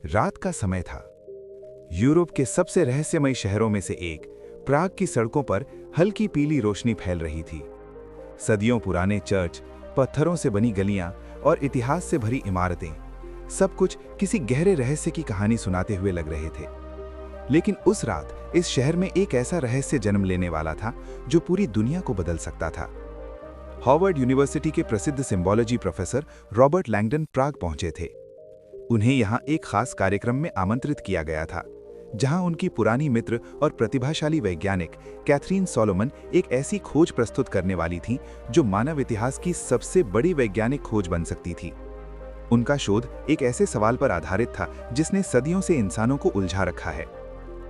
रात का समय था। यूरोप के सबसे रहस्यमयी शहरों में से एक प्राग की सड़कों पर हल्की पीली रोशनी फैल रही थी। सदियों पुराने चर्च, पत्थरों से बनी गलियां और इतिहास से भरी इमारतें, सब कुछ किसी गहरे रहस्य की कहानी सुनाते हुए लग रहे थे। लेकिन उस रात इस शहर में एक ऐसा रहस्य जन्म लेने वाला था जो पूरी दुनिया को बदल सकता था। हार्वर्ड यूनिवर्सिटी के प्रसिद्ध सिंबोलॉजी प्रोफेसर रॉबर्ट लैंगडन प्राग पहुंचे थे। उन्हें यहां एक खास कार्यक्रम में आमंत्रित किया गया था, जहां उनकी पुरानी मित्र और प्रतिभाशाली वैज्ञानिक कैथरीन सोलोमन एक ऐसी खोज प्रस्तुत करने वाली थी जो मानव इतिहास की सबसे बड़ी वैज्ञानिक खोज बन सकती थी। उनका शोध एक ऐसे सवाल पर आधारित था जिसने सदियों से इंसानों को उलझा रखा है।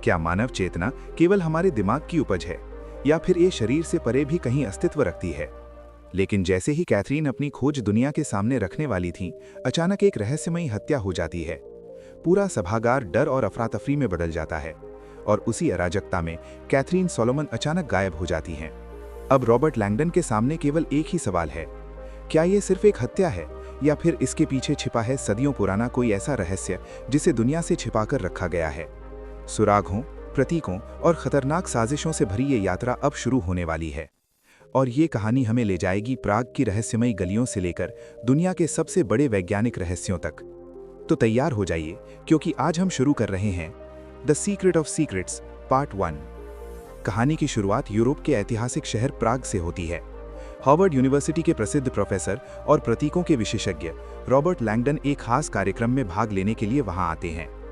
क्या मानव चेतना केवल हमारे दिमाग की उपज है, या फिर ये शरीर से परे भी कहीं अस्तित्व रखती है? लेकिन जैसे ही कैथरीन अपनी खोज दुनिया के सामने रखने वाली थी, अचानक एक रहस्यमयी हत्या हो जाती है। पूरा सभागार डर और अफरा-तफरी में बदल जाता है, और उसी अराजकता में कैथरीन सोलोमन अचानक गायब हो जाती हैं। अब रॉबर्ट लैंगडन के सामने केवल एक ही सवाल है, क्या ये सिर्फ एक हत्या है, या फिर इसके पीछे छिपा है सदियों पुराना कोई ऐसा रहस्य जिसे दुनिया से छिपाकर रखा गया है? सुरागों, प्रतीकों और खतरनाक साजिशों से भरी ये यात्रा अब शुरू होने वाली है, और ये कहानी हमें ले जाएगी प्राग की रहस्यमयी गलियों से लेकर दुनिया के सबसे बड़े वैज्ञानिक रहस्यों तक। तो तैयार हो जाइए, क्योंकि आज हम शुरू कर रहे हैं the secret of secrets part 1। कहानी की शुरुआत यूरोप के ऐतिहासिक शहर प्राग से होती है। हार्वर्ड यूनिवर्सिटी के प्रसिद्ध प्रोफेसर और प्रतीकों के विशेषज्ञ रॉबर्ट लैंगडन एक खास कार्यक्रम में भाग लेने के लिए वहां आते हैं।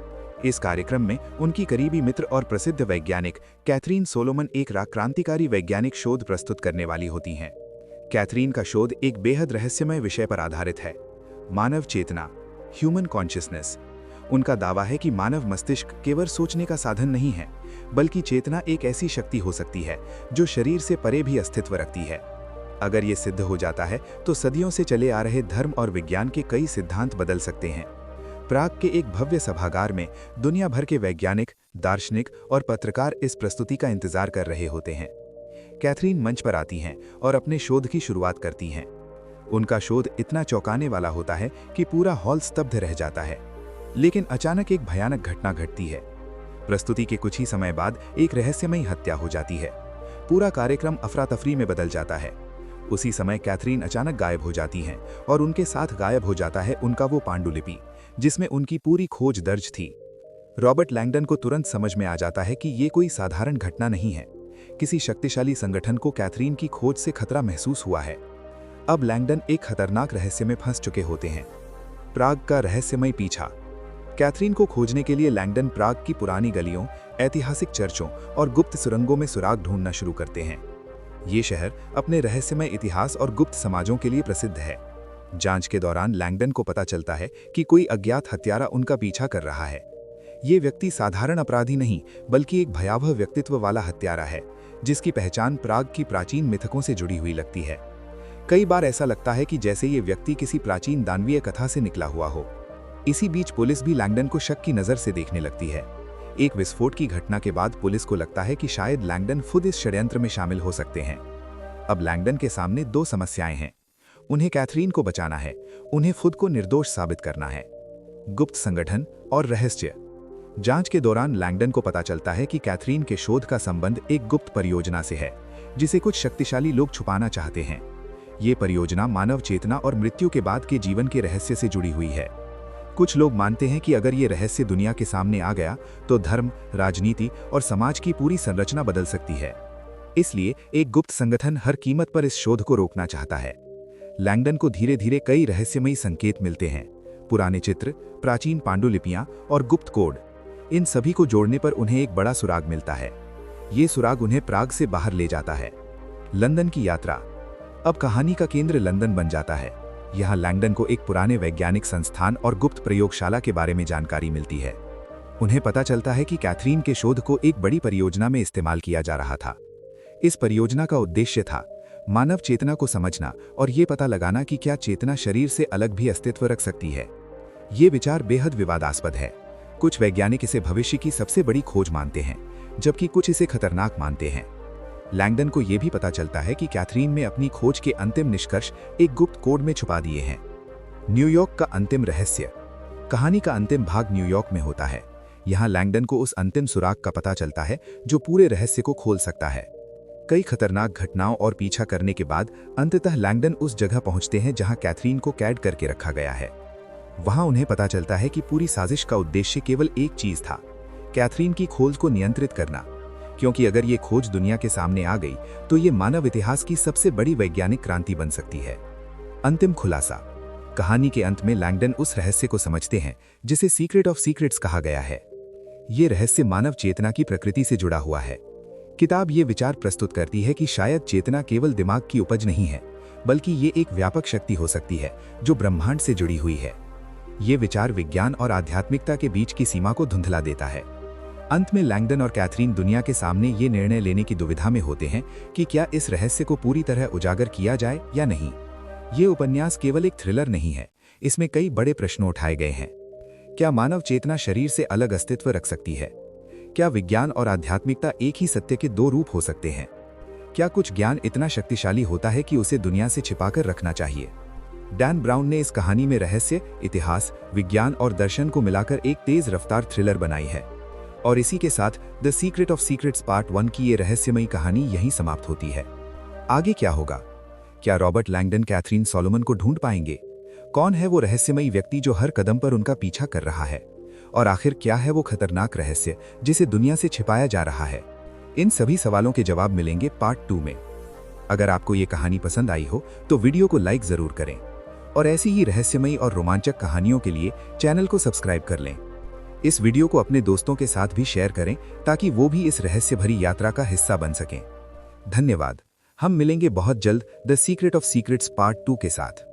इस कार्यक्रम में उनकी करीबी मित्र और प्रसिद्ध वैज्ञानिक कैथरीन सोलोमन एक क्रांतिकारी वैज्ञानिक शोध प्रस्तुत करने वाली होती हैं। कैथरीन का शोध एक बेहद रहस्यमय विषय पर आधारित है, मानव चेतना, ह्यूमन कॉन्शियसनेस। उनका दावा है कि मानव मस्तिष्क केवल सोचने का साधन नहीं है, बल्कि चेतना एक ऐसी शक्ति हो सकती है जो शरीर से परे भी अस्तित्व रखती है। अगर ये सिद्ध हो जाता है तो सदियों से चले आ रहे धर्म और विज्ञान के कई सिद्धांत बदल सकते हैं। प्राग के एक भव्य सभागार में दुनिया भर के वैज्ञानिक, दार्शनिक और पत्रकार इस प्रस्तुति का इंतजार कर रहे होते हैं। कैथरीन मंच पर आती हैं और अपने शोध की शुरुआत करती हैं। उनका शोध इतना चौंकाने वाला होता है कि पूरा हॉल स्तब्ध रह जाता है। लेकिन अचानक एक भयानक घटना घटती है। प्रस्तुति के कुछ ही समय बाद एक रहस्यमयी हत्या हो जाती है। पूरा कार्यक्रम अफरा-तफरी में बदल जाता है। उसी समय कैथरीन अचानक गायब हो जाती हैं, और उनके साथ गायब हो जाता है उनका वो पांडुलिपि जिसमें उनकी पूरी खोज दर्ज थी। रॉबर्ट लैंगडन को तुरंत समझ में आ जाता है कि ये कोई साधारण घटना नहीं है। किसी शक्तिशाली संगठन को कैथरीन की खोज से खतरा महसूस हुआ है। अब लैंगडन एक खतरनाक रहस्य में फंस चुके होते हैं, प्राग का रहस्यमय पीछा। कैथरीन को खोजने के लिए लैंगडन प्राग की पुरानी गलियों, ऐतिहासिक चर्चों और गुप्त सुरंगों में सुराग ढूंढना शुरू करते हैं। ये शहर अपने रहस्यमय इतिहास और गुप्त समाजों के लिए प्रसिद्ध है। जांच के दौरान लैंगडन को पता चलता है कि कोई अज्ञात हत्यारा उनका पीछा कर रहा है। ये व्यक्ति साधारण अपराधी नहीं, बल्कि एक भयावह व्यक्तित्व वाला हत्यारा है, जिसकी पहचान प्राग की प्राचीन मिथकों से जुड़ी हुई लगती है। कई बार ऐसा लगता है कि जैसे ये व्यक्ति किसी प्राचीन दानवीय कथा से निकला हुआ हो। इसी बीच पुलिस भी लैंगडन को शक की नज़र से देखने लगती है। एक विस्फोट की घटना के बाद पुलिस को लगता है कि शायद लैंगडन खुद इस षड्यंत्र में शामिल हो सकते हैं। अब लैंगडन के सामने दो समस्याएं हैं। उन्हें कैथरीन को बचाना है, उन्हें खुद को निर्दोष साबित करना है। गुप्त संगठन और रहस्य। जांच के दौरान लैंगडन को पता चलता है कि कैथरीन के शोध का संबंध एक गुप्त परियोजना से है, जिसे कुछ शक्तिशाली लोग छुपाना चाहते हैं। ये परियोजना मानव चेतना और मृत्यु के बाद के जीवन के रहस्य से जुड़ी हुई है। कुछ लोग मानते हैं कि अगर ये रहस्य दुनिया के सामने आ गया तो धर्म, राजनीति और समाज की पूरी संरचना बदल सकती है। इसलिए एक गुप्त संगठन हर कीमत पर इस शोध को रोकना चाहता है। लैंगडन को धीरे धीरे कई रहस्यमयी संकेत मिलते हैं, पुराने चित्र, प्राचीन पांडुलिपियां और गुप्त कोड। इन सभी को जोड़ने पर उन्हें एक बड़ा सुराग मिलता है। ये सुराग उन्हें प्राग से बाहर ले जाता है। लंदन की यात्रा। अब कहानी का केंद्र लंदन बन जाता है। यहाँ लैंगडन को एक पुराने वैज्ञानिक संस्थान और गुप्त प्रयोगशाला के बारे में जानकारी मिलती है। उन्हें पता चलता है कि कैथरीन के शोध को एक बड़ी परियोजना में इस्तेमाल किया जा रहा था। इस परियोजना का उद्देश्य था मानव चेतना को समझना और ये पता लगाना कि क्या चेतना शरीर से अलग भी अस्तित्व रख सकती है। ये विचार बेहद विवादास्पद है। कुछ वैज्ञानिक इसे भविष्य की सबसे बड़ी खोज मानते हैं, जबकि कुछ इसे खतरनाक मानते हैं। लैंगडन को यह भी पता चलता है कि कैथरीन में अपनी खोज के अंतिम निष्कर्ष एक गुप्त कोड में छुपा दिए हैं। न्यूयॉर्क का अंतिम रहस्य। कहानी का अंतिम भाग न्यूयॉर्क में होता है। यहाँ लैंगडन को उस अंतिम सुराग का पता चलता है जो पूरे रहस्य को खोल सकता है। कई खतरनाक घटनाओं और पीछा करने के बाद अंततः लैंगडन उस जगह पहुंचते हैं जहां कैथरीन को कैद करके रखा गया है। वहां उन्हें पता चलता है कि पूरी साजिश का उद्देश्य केवल एक चीज था, कैथरीन की खोज को नियंत्रित करना, क्योंकि अगर ये खोज दुनिया के सामने आ गई तो ये मानव इतिहास की सबसे बड़ी वैज्ञानिक क्रांति बन सकती है। अंतिम खुलासा। कहानी के अंत में लैंगडन उस रहस्य को समझते हैं जिसे सीक्रेट ऑफ सीक्रेट्स कहा गया है। ये रहस्य मानव चेतना की प्रकृति से जुड़ा हुआ है। किताब ये विचार प्रस्तुत करती है कि शायद चेतना केवल दिमाग की उपज नहीं है, बल्कि ये एक व्यापक शक्ति हो सकती है जो ब्रह्मांड से जुड़ी हुई है। ये विचार विज्ञान और आध्यात्मिकता के बीच की सीमा को धुंधला देता है। अंत में लैंगडन और कैथरीन दुनिया के सामने ये निर्णय लेने की दुविधा में होते हैं कि क्या इस रहस्य को पूरी तरह उजागर किया जाए या नहीं। ये उपन्यास केवल एक थ्रिलर नहीं है, इसमें कई बड़े प्रश्न उठाए गए हैं। क्या मानव चेतना शरीर से अलग अस्तित्व रख सकती है? क्या विज्ञान और आध्यात्मिकता एक ही सत्य के दो रूप हो सकते हैं? क्या कुछ ज्ञान इतना शक्तिशाली होता है कि उसे दुनिया से छिपाकर रखना चाहिए? डैन ब्राउन ने इस कहानी में रहस्य, इतिहास, विज्ञान और दर्शन को मिलाकर एक तेज रफ्तार थ्रिलर बनाई है। और इसी के साथ the secret of secrets part 1 की ये रहस्यमयी कहानी यहीं समाप्त होती है। आगे क्या होगा? क्या रॉबर्ट लैंगडन कैथरीन सोलोमन को ढूंढ पाएंगे? कौन है वो रहस्यमयी व्यक्ति जो हर कदम पर उनका पीछा कर रहा है? और आखिर क्या है वो खतरनाक रहस्य जिसे दुनिया से छिपाया जा रहा है? इन सभी सवालों के जवाब मिलेंगे पार्ट 2 में। अगर आपको ये कहानी पसंद आई हो तो वीडियो को लाइक जरूर करें और ऐसी ही रहस्यमयी और रोमांचक कहानियों के लिए चैनल को सब्सक्राइब कर लें। इस वीडियो को अपने दोस्तों के साथ भी शेयर करें ताकि वो भी इस रहस्य भरी यात्रा का हिस्सा बन सकें। धन्यवाद। हम मिलेंगे बहुत जल्द the secret of secrets part 2 के साथ।